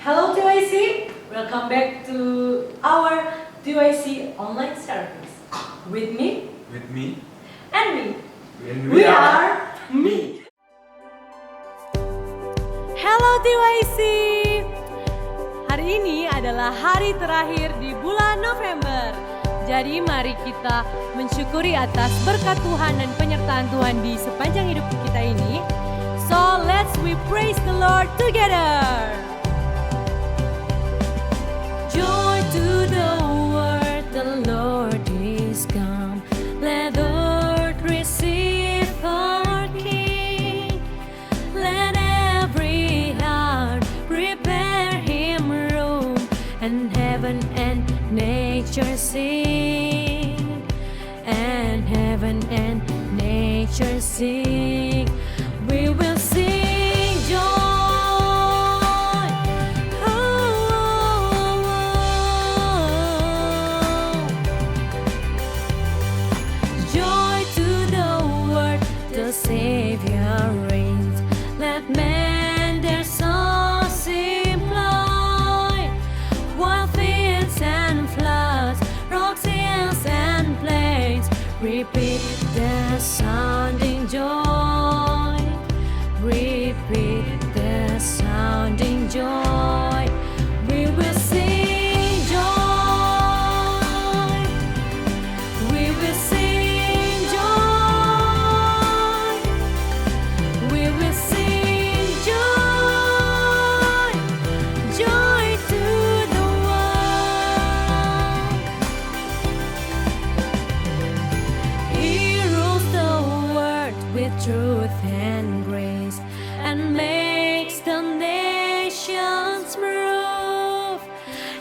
Hello TYC, welcome back to our TYC online service. With me, and me. We are me. Hello TYC. Hari ini adalah hari terakhir di bulan November. Jadi mari kita mensyukuri atas berkat Tuhan dan penyertaan Tuhan di sepanjang hidup kita ini. So let's we praise the Lord together. Joy to the world, the Lord is come. Let the earth receive our King. Let every heart prepare Him room, and heaven and nature sing, and heaven and nature sing. We will sing joy. Savior reigns. Let men their songs employ, while fields and floods, rocks, hills and plains repeat the sounding joy. Repeat the sounding joy. We will sing joy. We will sing. Truth and grace, and makes the nations move.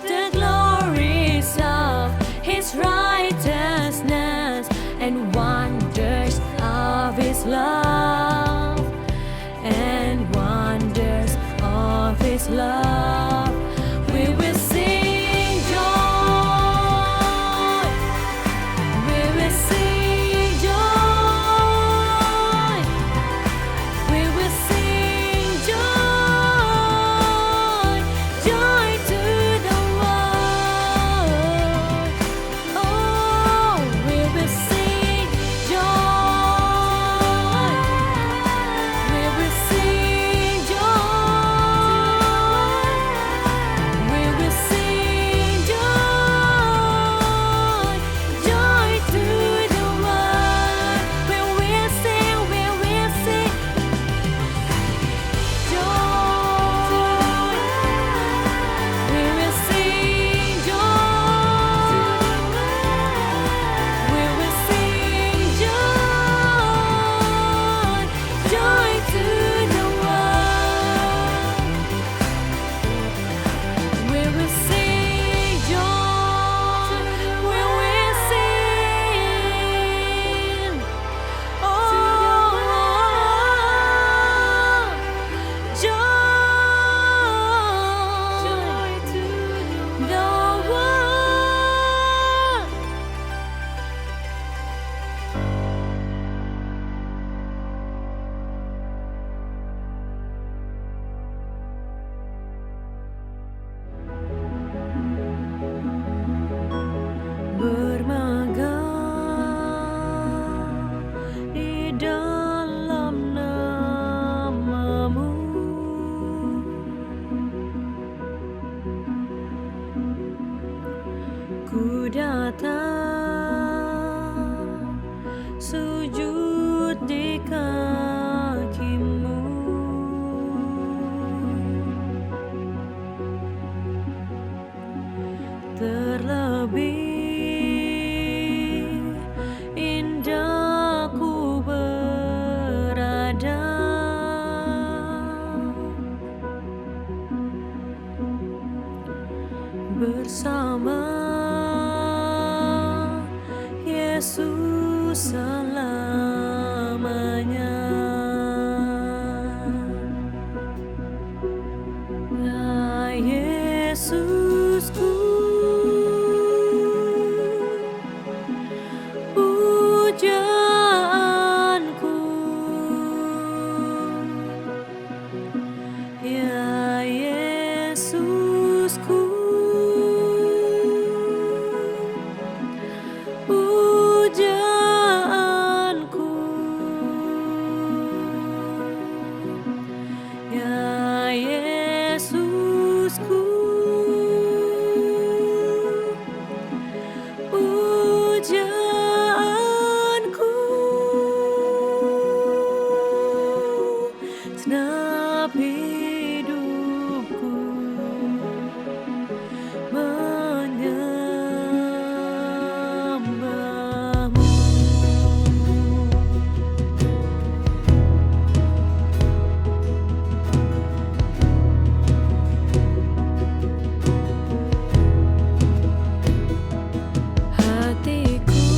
The glories of His righteousness and wonders of His love, and wonders of His love. We will sing joy. We will sing joy. Ku datang sujud di kakimu, terlebih indah ku berada bersama Yesus selamanya. Ya Yesusku, pujaanku. Ya Yesusku, pujaanku. Ya Yesusku, pujaanku. Segenap hidupku menyembahmu. Hatiku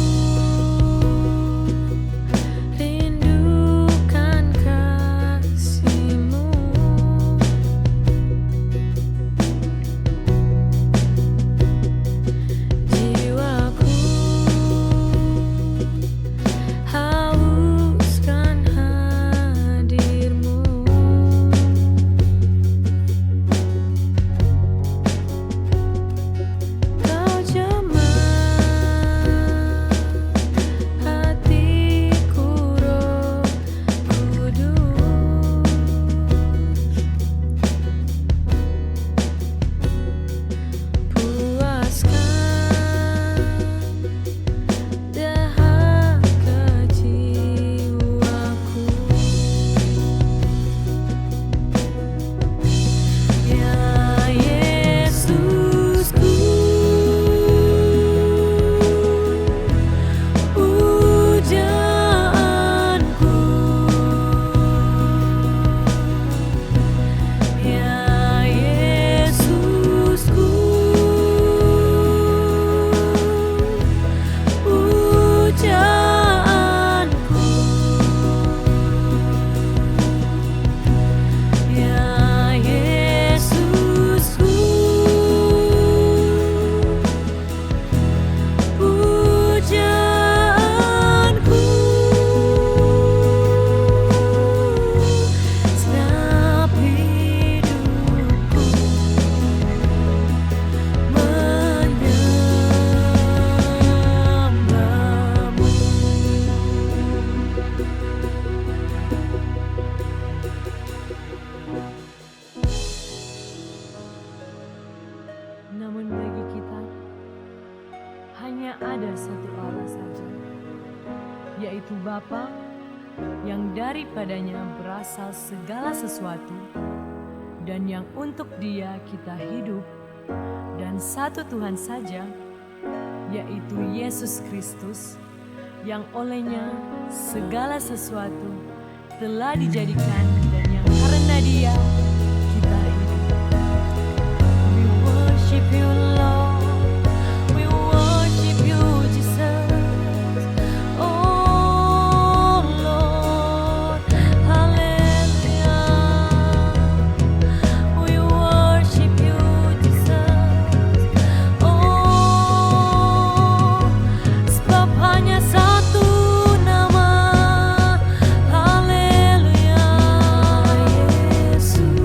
rindukan kasih-Mu, jiwaku hauskan hadir-Mu. Kau jamah hatiku, Roh Kudus. Puaskan dahaga jiwaku. Ya Yesusku, pujaanku. Ya Yesusku, pujaanku. Ya Yesusku, pujaanku. Segenap hidupku menyembahmu. Namun bagi kita hanya ada satu Allah saja, yaitu Bapa, yang daripadanya berasal segala sesuatu dan yang untuk Dia kita hidup, dan satu Tuhan saja, yaitu Yesus Kristus, yang olehnya segala sesuatu telah dijadikan dan yang karena Dia kita hidup. We worship you, Lord. We worship you, Jesus. Oh Lord, hallelujah. We worship you, Jesus. Oh, sebab hanya satu nama. Haleluya, Yesus.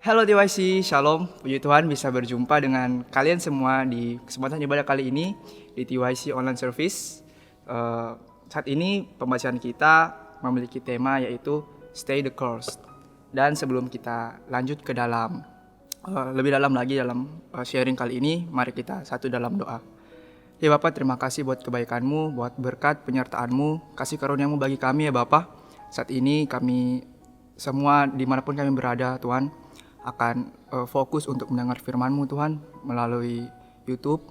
Halo TYC, Shalom. Puji Tuhan bisa berjumpa dengan kalian semua di kesempatan ibadah kali ini di TYC Online Service. Saat ini pembacaan kita memiliki tema yaitu Stay the Course. Dan sebelum kita lanjut ke dalam lebih dalam lagi dalam sharing kali ini, mari kita satu dalam doa. Ya Bapak, terima kasih buat kebaikan-Mu, buat berkat penyertaan-Mu, kasih karunia-Mu bagi kami ya Bapak. Saat ini kami semua dimanapun kami berada Tuhan, akan fokus untuk mendengar firman-Mu Tuhan melalui YouTube.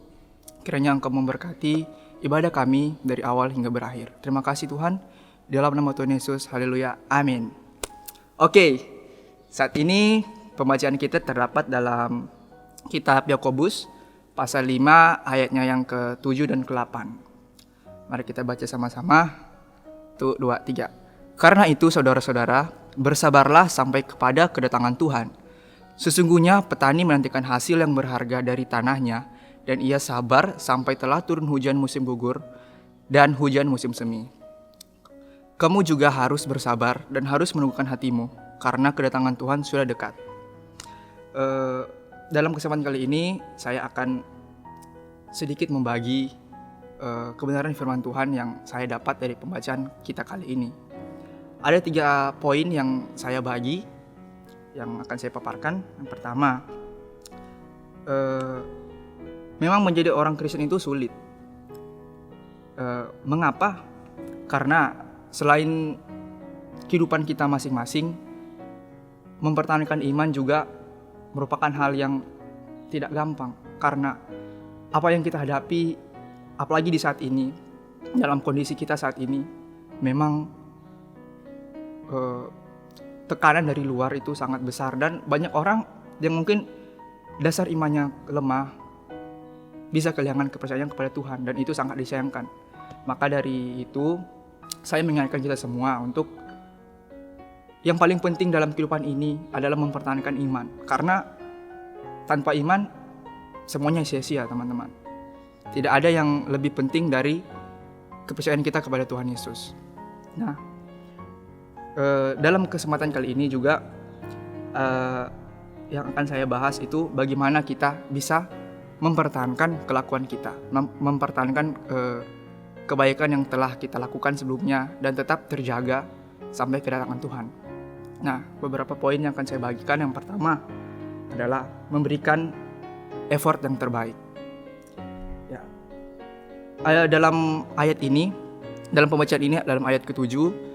Kiranya Engkau memberkati ibadah kami dari awal hingga berakhir. Terima kasih Tuhan, dalam nama Tuhan Yesus, haleluya, amin. Oke, saat ini pembacaan kita terdapat dalam kitab Yakobus pasal 5 ayatnya yang ke-7 dan ke-8. Mari kita baca sama-sama. 1, 2, 3. Karena itu saudara-saudara, bersabarlah sampai kepada kedatangan Tuhan. Sesungguhnya petani menantikan hasil yang berharga dari tanahnya, dan ia sabar sampai telah turun hujan musim gugur dan hujan musim semi. Kamu juga harus bersabar dan harus menunggukan hatimu, karena kedatangan Tuhan sudah dekat. Dalam kesempatan kali ini, saya akan sedikit membagi kebenaran firman Tuhan yang saya dapat dari pembacaan kita kali ini. Ada 3 poin yang saya bagi, yang akan saya paparkan. Yang pertama, memang menjadi orang Kristen itu sulit. Mengapa? Karena selain kehidupan kita masing-masing, mempertahankan iman juga merupakan hal yang tidak gampang. Karena apa yang kita hadapi, apalagi di saat ini, dalam kondisi kita saat ini, memang tekanan dari luar itu sangat besar, dan banyak orang yang mungkin dasar imannya lemah bisa kehilangan kepercayaan kepada Tuhan, dan itu sangat disayangkan. Maka dari itu saya mengingatkan kita semua untuk yang paling penting dalam kehidupan ini adalah mempertahankan iman, karena tanpa iman semuanya sia-sia teman-teman. Tidak ada yang lebih penting dari kepercayaan kita kepada Tuhan Yesus. Nah, dalam kesempatan kali ini juga yang akan saya bahas itu bagaimana kita bisa mempertahankan kelakuan kita, mempertahankan kebaikan yang telah kita lakukan sebelumnya dan tetap terjaga sampai kedatangan Tuhan. Nah, beberapa poin yang akan saya bagikan. Yang pertama adalah memberikan effort yang terbaik. Ya. Dalam ayat ini, dalam pembacaan ini, dalam ayat ke-7,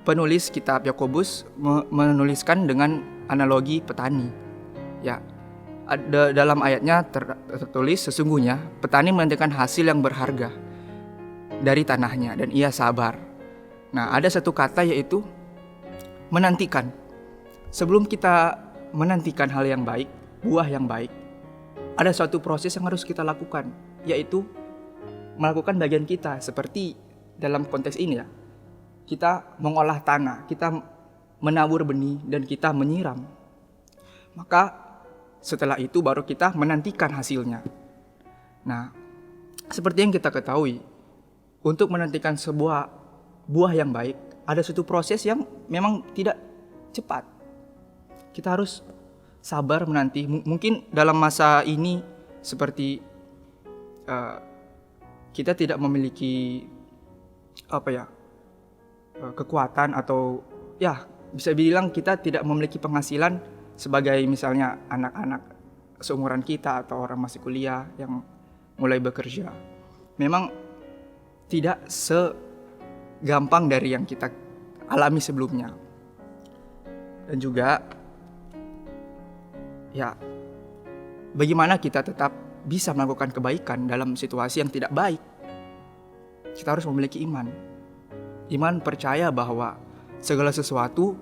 penulis kitab Yakobus menuliskan dengan analogi petani. Ya, dalam ayatnya tertulis, sesungguhnya petani menantikan hasil yang berharga dari tanahnya dan ia sabar. Nah, ada satu kata yaitu menantikan. Sebelum kita menantikan hal yang baik, buah yang baik, ada suatu proses yang harus kita lakukan, yaitu melakukan bagian kita. Seperti dalam konteks ini ya, kita mengolah tanah, kita menabur benih, dan kita menyiram. Maka setelah itu baru kita menantikan hasilnya. Nah, seperti yang kita ketahui, untuk menantikan sebuah buah yang baik, ada suatu proses yang memang tidak cepat. Kita harus sabar menanti. Mungkin dalam masa ini seperti kita tidak memiliki kekuatan, atau ya bisa bilang kita tidak memiliki penghasilan sebagai misalnya anak-anak seumuran kita atau orang masih kuliah yang mulai bekerja. Memang tidak segampang dari yang kita alami sebelumnya. Dan juga ya, bagaimana kita tetap bisa melakukan kebaikan dalam situasi yang tidak baik. Kita harus memiliki iman. Iman percaya bahwa segala sesuatu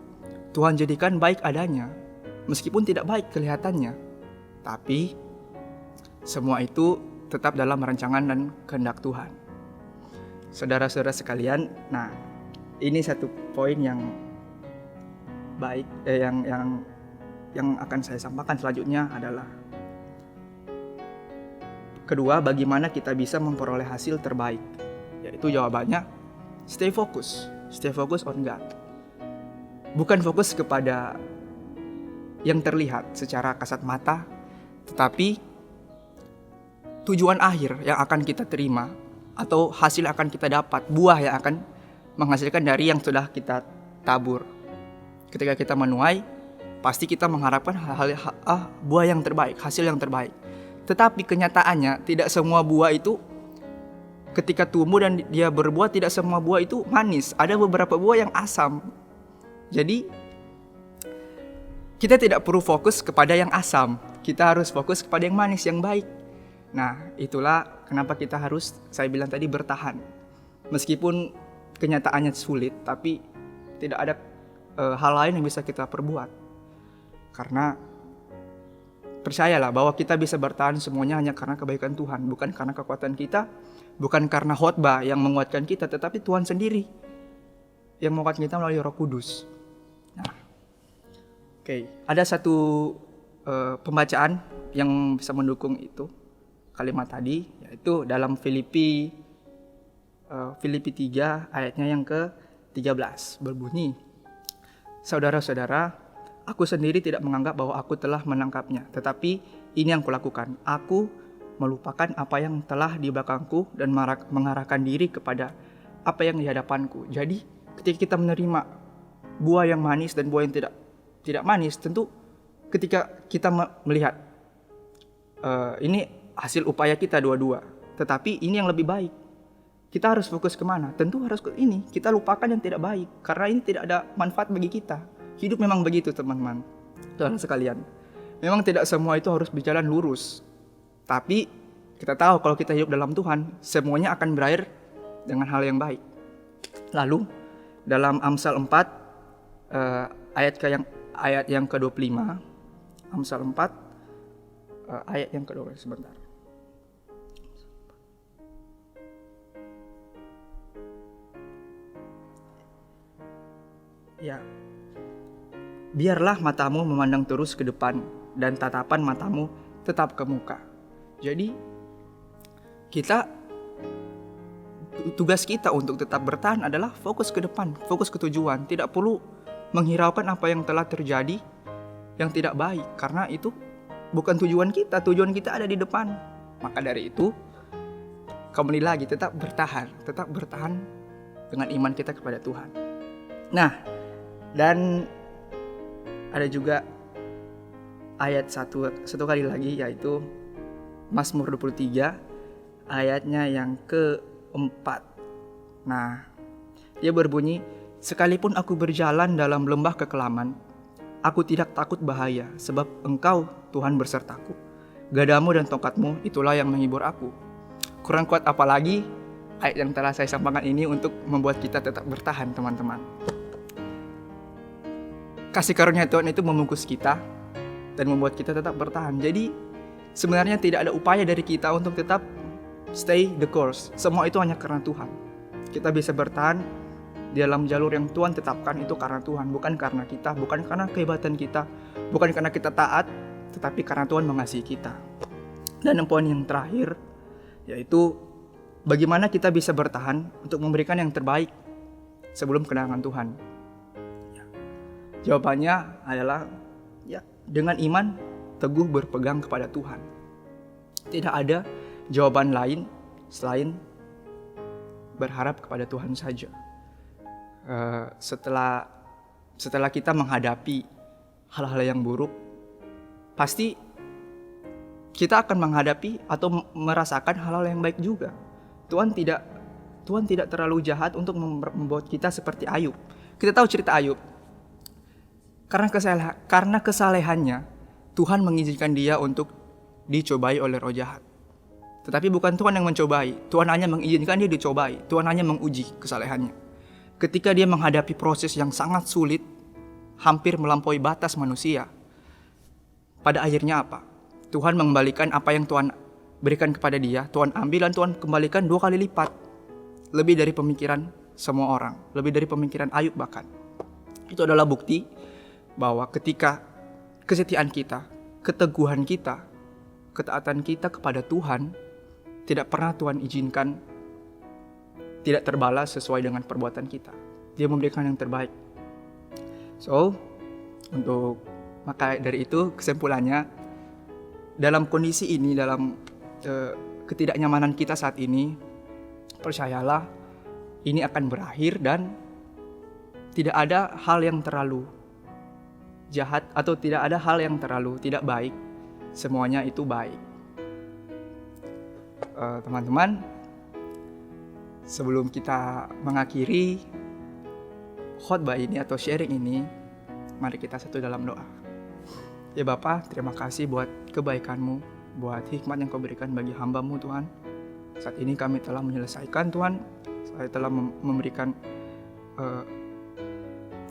Tuhan jadikan baik adanya, meskipun tidak baik kelihatannya, tapi semua itu tetap dalam rancangan dan kehendak Tuhan. Saudara-saudara sekalian, nah ini satu poin yang baik, yang akan saya sampaikan selanjutnya adalah kedua, bagaimana kita bisa memperoleh hasil terbaik, yaitu jawabannya stay focus on God. Bukan fokus kepada yang terlihat secara kasat mata, tetapi tujuan akhir yang akan kita terima atau hasil yang akan kita dapat, buah yang akan menghasilkan dari yang sudah kita tabur. Ketika kita menuai, pasti kita mengharapkan buah yang terbaik, hasil yang terbaik. Tetapi kenyataannya tidak semua buah itu ketika tumbuh dan dia berbuah, tidak semua buah itu manis. Ada beberapa buah yang asam. Jadi kita tidak perlu fokus kepada yang asam. Kita harus fokus kepada yang manis, yang baik. Nah, itulah kenapa kita harus, saya bilang tadi, bertahan. Meskipun kenyataannya sulit, tapi tidak ada hal lain yang bisa kita perbuat. Karena percayalah bahwa kita bisa bertahan semuanya hanya karena kebaikan Tuhan, bukan karena kekuatan kita, bukan karena khotbah yang menguatkan kita, tetapi Tuhan sendiri yang menguatkan kita melalui Roh Kudus. Nah, ada satu pembacaan yang bisa mendukung itu kalimat tadi, yaitu dalam Filipi 3 ayatnya yang ke-13 berbunyi, "Saudara-saudara, aku sendiri tidak menganggap bahwa aku telah menangkapnya, tetapi ini yang kulakukan. Aku melupakan apa yang telah di belakangku dan mengarahkan diri kepada apa yang di hadapanku." Jadi, ketika kita menerima buah yang manis dan buah yang tidak manis, tentu ketika kita melihat ini hasil upaya kita dua-dua, tetapi ini yang lebih baik. Kita harus fokus kemana? Tentu harus ke ini. Kita lupakan yang tidak baik, karena ini tidak ada manfaat bagi kita. Hidup memang begitu, teman-teman, saudara sekalian. Memang tidak semua itu harus berjalan lurus. Tapi kita tahu kalau kita hidup dalam Tuhan, semuanya akan berakhir dengan hal yang baik. Lalu dalam Amsal 4 ayat yang ke-25, Amsal 4 ayat yang ke-25, sebentar. Ya. Biarlah matamu memandang terus ke depan dan tatapan matamu tetap ke muka. Jadi tugas kita untuk tetap bertahan adalah fokus ke depan, fokus ke tujuan. Tidak perlu menghiraukan apa yang telah terjadi yang tidak baik, karena itu bukan tujuan kita. Tujuan kita ada di depan. Maka dari itu, kembali lagi, tetap bertahan dengan iman kita kepada Tuhan. Nah, dan ada juga ayat satu kali lagi, yaitu Mazmur 23 ayatnya yang ke-4. Nah, dia berbunyi, "Sekalipun aku berjalan dalam lembah kekelaman, aku tidak takut bahaya, sebab Engkau, Tuhan, bersertaku. Gadamu dan tongkatmu, itulah yang menghibur aku." Kurang kuat apalagi ayat yang telah saya sampaikan ini untuk membuat kita tetap bertahan, teman-teman. Kasih karunia Tuhan itu membungkus kita dan membuat kita tetap bertahan. Jadi sebenarnya tidak ada upaya dari kita untuk tetap stay the course. Semua itu hanya karena Tuhan. Kita bisa bertahan di dalam jalur yang Tuhan tetapkan itu karena Tuhan, bukan karena kita, bukan karena kehebatan kita, bukan karena kita taat, tetapi karena Tuhan mengasihi kita. Dan poin yang terakhir, yaitu bagaimana kita bisa bertahan untuk memberikan yang terbaik sebelum kedatangan Tuhan. Jawabannya adalah dengan iman teguh berpegang kepada Tuhan. Tidak ada jawaban lain selain berharap kepada Tuhan saja. Setelah kita menghadapi hal-hal yang buruk, pasti kita akan menghadapi atau merasakan hal-hal yang baik juga. Tuhan tidak terlalu jahat untuk membuat kita seperti Ayub. Kita tahu cerita Ayub. Karena kesalehannya, Tuhan mengizinkan dia untuk dicobai oleh roh jahat. Tetapi bukan Tuhan yang mencobai. Tuhan hanya mengizinkan dia dicobai. Tuhan hanya menguji kesalehannya. Ketika dia menghadapi proses yang sangat sulit, hampir melampaui batas manusia, pada akhirnya apa? Tuhan mengembalikan apa yang Tuhan berikan kepada dia. Tuhan ambil dan Tuhan kembalikan 2 kali lipat. Lebih dari pemikiran semua orang. Lebih dari pemikiran Ayub bahkan. Itu adalah bukti bahwa ketika kesetiaan kita, keteguhan kita, ketaatan kita kepada Tuhan, tidak pernah Tuhan izinkan tidak terbalas sesuai dengan perbuatan kita. Dia memberikan yang terbaik. So, untuk Maka dari itu kesimpulannya, dalam kondisi ini, dalam ketidaknyamanan kita saat ini, percayalah ini akan berakhir dan tidak ada hal yang terlalu jahat atau tidak ada hal yang terlalu tidak baik. Semuanya itu baik. Teman-teman, sebelum kita mengakhiri khotbah ini atau sharing ini, mari kita satu dalam doa. Ya Bapa, terima kasih buat kebaikan-Mu, buat hikmat yang Kau berikan bagi hamba-Mu Tuhan. Saat ini kami telah menyelesaikan Tuhan, saya telah memberikan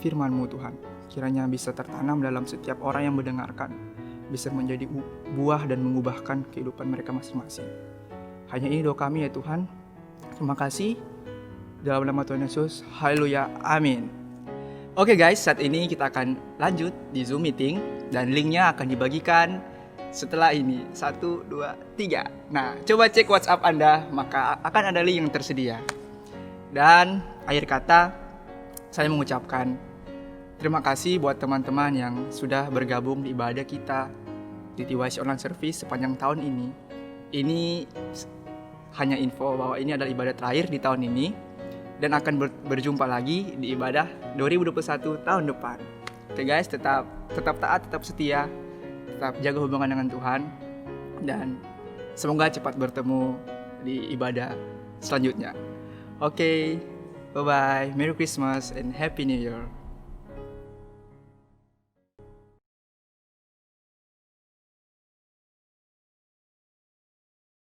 firman-Mu Tuhan. Kiranya bisa tertanam dalam setiap orang yang mendengarkan, bisa menjadi buah dan mengubahkan kehidupan mereka masing-masing. Hanya ini doa kami ya Tuhan. Terima kasih. Dalam nama Tuhan Yesus. Haleluya. Amin. Oke guys, saat ini kita akan lanjut di Zoom meeting dan linknya akan dibagikan setelah ini. 1, 2, 3. Nah, coba cek WhatsApp Anda, maka akan ada link yang tersedia. Dan akhir kata, saya mengucapkan terima kasih buat teman-teman yang sudah bergabung di ibadah kita di TYC Online Service sepanjang tahun ini. Ini hanya info bahwa ini adalah ibadah terakhir di tahun ini dan akan berjumpa lagi di ibadah 2021 tahun depan. Oke guys, tetap taat, tetap setia, tetap jaga hubungan dengan Tuhan, dan semoga cepat bertemu di ibadah selanjutnya. Oke, bye-bye, Merry Christmas and Happy New Year.